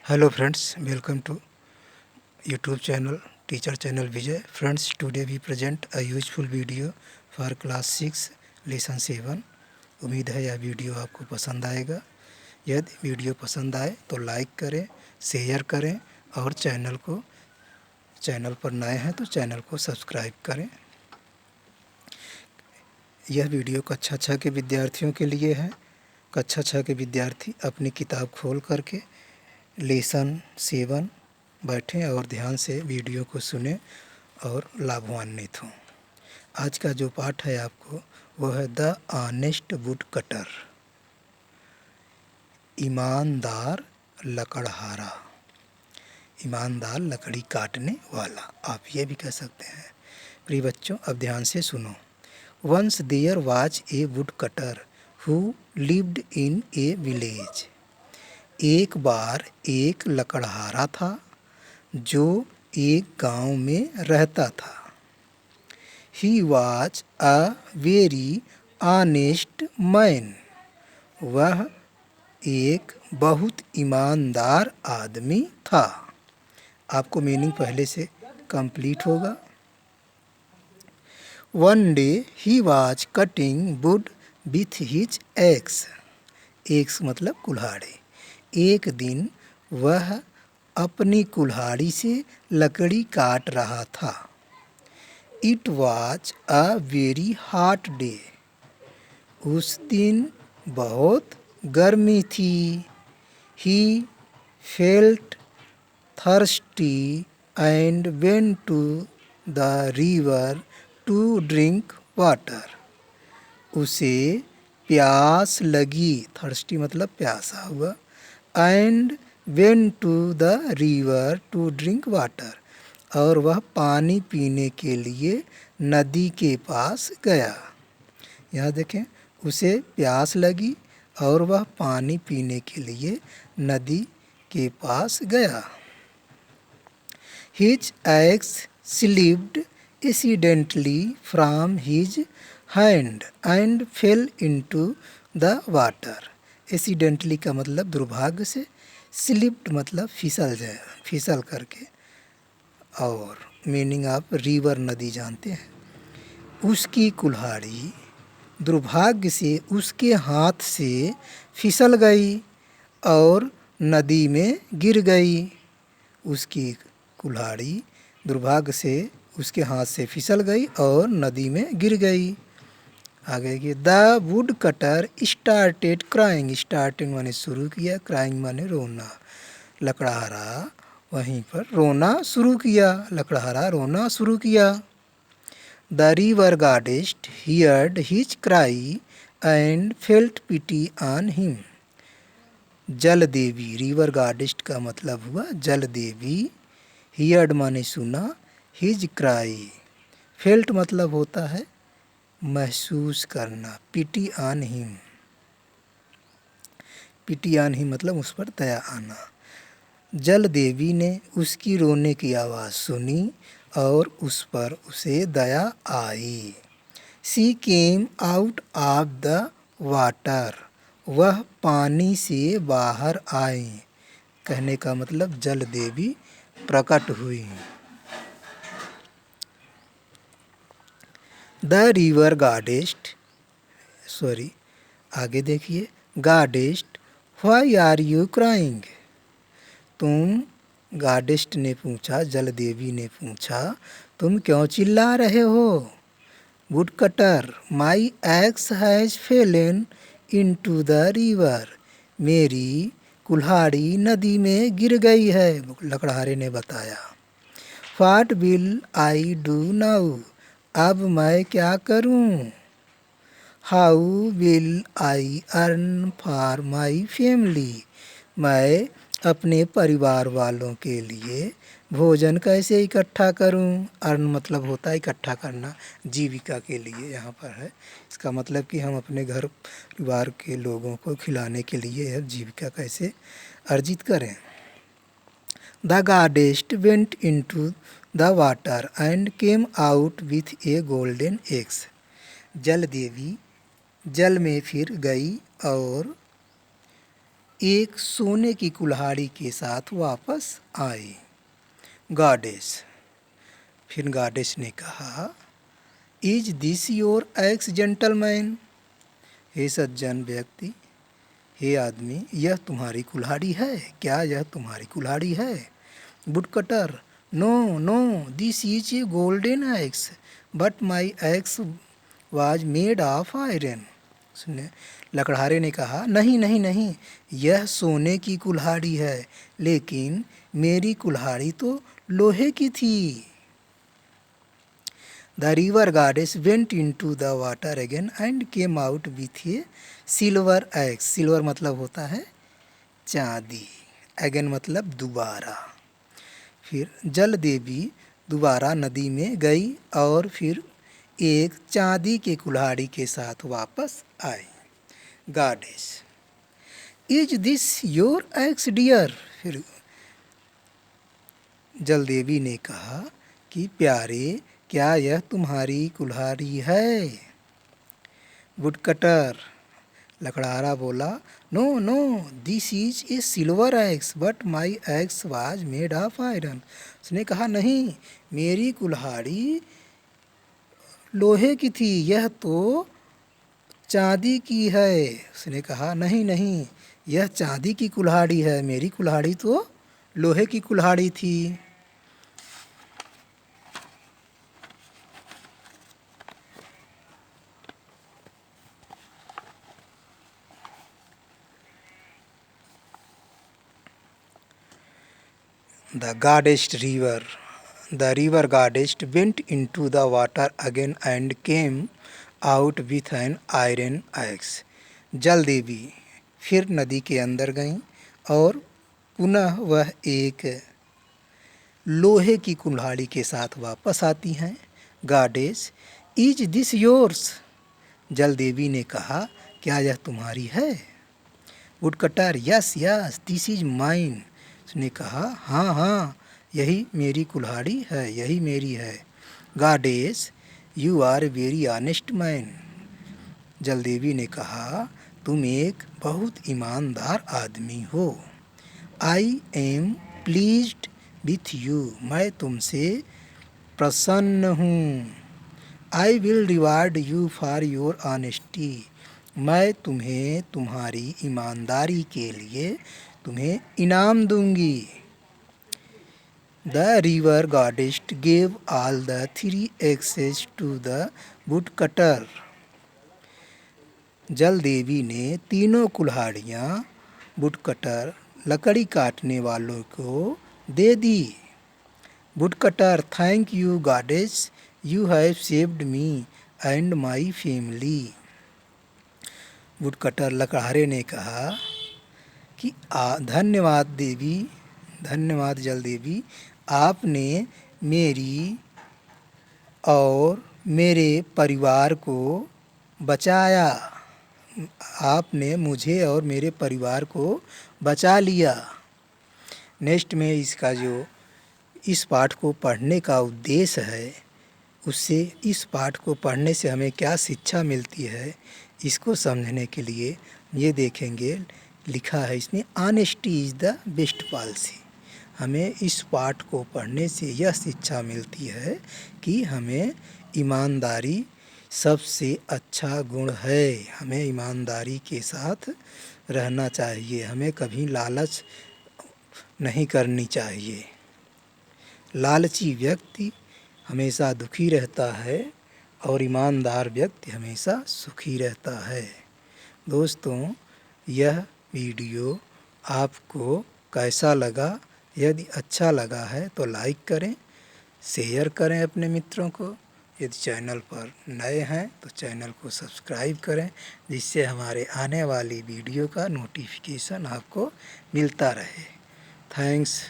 Hello friends, welcome to YouTube channel Teacher Channel Vijay. Friends, today we present a useful video for class 6 lesson 7. उम्मीद है यह video आपको पसंद आएगा। यदि वीडियो पसंद आए तो लाइक करें, शेयर करें और चैनल पर नए हैं तो चैनल को सब्सक्राइब करें। यह वीडियो कक्षा 6 के विद्यार्थियों के लिए है। कक्षा 6 के विद्यार्थी अपनी किताब खोल करके लेसन 7 बैठें और ध्यान से वीडियो को सुनें और लाभान्वित हों। आज का जो पाठ है आपको वह है द ऑनेस्ट वुड कटर, ईमानदार लकड़हारा। ईमानदार लकड़ी काटने वाला, आप ये भी कह सकते हैं। प्रिय बच्चों, अब ध्यान से सुनो। Once there was a woodcutter who lived in a village. एक बार एक लकड़हारा था जो एक गांव में रहता था। He was a very honest man. वह एक बहुत ईमानदार आदमी था। आपको मीनिंग पहले से कंप्लीट होगा। One day he was cutting would with his ex. X मतलब कुल्हाड़ी। एक दिन वह अपनी कुल्हाड़ी से लकड़ी काट रहा था। It was a very hot day. उस दिन बहुत गर्मी थी। He felt thirsty and went to the river to drink water. उसे प्यास लगी, थर्स्टी मतलब प्यासा हुआ, and went to the river to drink water, और वह पानी पीने के लिए नदी के पास गया। यहाँ देखें, उसे प्यास लगी और वह पानी पीने के लिए नदी के पास गया। His ex slipped accidentally from his hand and fail into the water. Accidentally का मतलब दुर्भाग्य से, स्लिप्ड मतलब फिसल जाए, फिसल करके, और मीनिंग आप रिवर नदी जानते हैं। उसकी कुल्हाड़ी दुर्भाग्य से उसके हाथ से फिसल गई और नदी में गिर गई। उसकी कुल्हाड़ी दुर्भाग्य से उसके हाथ से फिसल गई और नदी में गिर गई। आगे की the wood cutter started crying. Starting माने शुरू किया, क्राइंग माने रोना। लकड़हारा वहीं पर रोना शुरू किया, लकड़हारा रोना शुरू किया। The river goddess heard his cry and felt pity on him. जल देवी, रिवर गॉडेस का मतलब हुआ जल देवी। हियर्ड माने सुना, हिज क्राई, फेल्ट मतलब होता है महसूस करना, pity on him, pity on him मतलब उस पर दया आना। जल देवी ने उसकी रोने की आवाज़ सुनी और उस पर उसे दया आई। She came out of the water. वह पानी से बाहर आई। कहने का मतलब जल देवी प्रकट हुई। द रिवर गॉडेस्ट, आगे देखिए, goddess why are you crying. तुम, गॉडेस्ट ने पूछा, जल देवी ने पूछा, तुम क्यों चिल्ला रहे हो। Would cutter my x has fallen into the river. मेरी कुल्हाड़ी नदी में गिर गई है, लकड़हारे ने बताया। What will I do now. अब मैं क्या करूं। How will I earn for my family. मैं अपने परिवार वालों के लिए भोजन कैसे इकट्ठा करूं। अर्न मतलब होता है इकट्ठा करना, जीविका के लिए यहाँ पर है। इसका मतलब कि हम अपने घर परिवार के लोगों को खिलाने के लिए यह जीविका कैसे अर्जित करें। The गॉडेस्ट went into the water and came out with A golden eggs. जल देवी जल में फिर गई और एक सोने की कुल्हाड़ी के साथ वापस आई। गॉडेस, फिर गॉडेस ने कहा, is this your axe gentleman? हे सज्जन व्यक्ति, हे आदमी, यह तुम्हारी कुल्हाड़ी है क्या? यह तुम्हारी कुल्हाड़ी है? Woodcutter, no no, this is a golden axe, but my axe was made of iron. उसने, लकड़हारे ने कहा, नहीं नहीं नहीं, यह सोने की कुल्हाड़ी है, लेकिन मेरी कुल्हाड़ी तो लोहे की थी। The river goddess went into the water again and came out with A silver x. Silver मतलब होता है चांदी, अगेन मतलब दोबारा। फिर जल देवी दोबारा नदी में गई और फिर एक चांदी के कुल्हाड़ी के साथ वापस आई। Goddess, is this your axe dear? फिर जल देवी ने कहा कि प्यारे, क्या यह तुम्हारी कुल्हाड़ी है? वुडकटर, लकड़हारा बोला, no no, this is a silver axe, but my axe was made of iron. उसने कहा, नहीं, मेरी कुल्हाड़ी लोहे की थी, यह तो चांदी की है। उसने कहा, नहीं नहीं, यह चांदी की कुल्हाड़ी है, मेरी कुल्हाड़ी तो लोहे की कुल्हाड़ी थी। The goddess river, the river goddess went into the water again and came out with an iron axe. जल देवी फिर नदी के अंदर गईं और पुनः वह एक लोहे की कुल्हाड़ी के साथ वापस आती हैं। Goddess, is this yours? जल देवी ने कहा, क्या यह तुम्हारी है? Woodcutter, yes yes, this is mine. उसने कहा, हाँ हाँ, यही मेरी कुल्हाड़ी है, यही मेरी है। Goddess, you are very honest man. जलदेवी ने कहा, तुम एक बहुत ईमानदार आदमी हो। I am pleased with you, मैं तुमसे प्रसन्न हूँ। I will reward you for your honesty, मैं तुम्हें तुम्हारी ईमानदारी के लिए तुम्हें इनाम दूंगी। The river goddess gave all the 3 axes to the woodcutter. जल देवी ने तीनों कुल्हाड़ियाँ वुडकटर, लकड़ी काटने वालों को दे दी। Woodcutter, thank you goddess, you have saved me and my family. Woodcutter, लकड़हारे ने कहा कि धन्यवाद देवी, धन्यवाद जल देवी, आपने मेरी और मेरे परिवार को बचाया, आपने मुझे और मेरे परिवार को बचा लिया। नेक्स्ट में इसका जो इस पाठ को पढ़ने का उद्देश्य है, उससे इस पाठ को पढ़ने से हमें क्या शिक्षा मिलती है, इसको समझने के लिए ये देखेंगे। लिखा है इसमें, honesty is the best policy. हमें इस पाठ को पढ़ने से यह शिक्षा मिलती है कि हमें ईमानदारी सबसे अच्छा गुण है। हमें ईमानदारी के साथ रहना चाहिए, हमें कभी लालच नहीं करनी चाहिए। लालची व्यक्ति हमेशा दुखी रहता है और ईमानदार व्यक्ति हमेशा सुखी रहता है। दोस्तों, यह वीडियो आपको कैसा लगा? यदि अच्छा लगा है तो लाइक करें, शेयर करें अपने मित्रों को। यदि चैनल पर नए हैं तो चैनल को सब्सक्राइब करें, जिससे हमारे आने वाली वीडियो का नोटिफिकेशन आपको मिलता रहे। थैंक्स।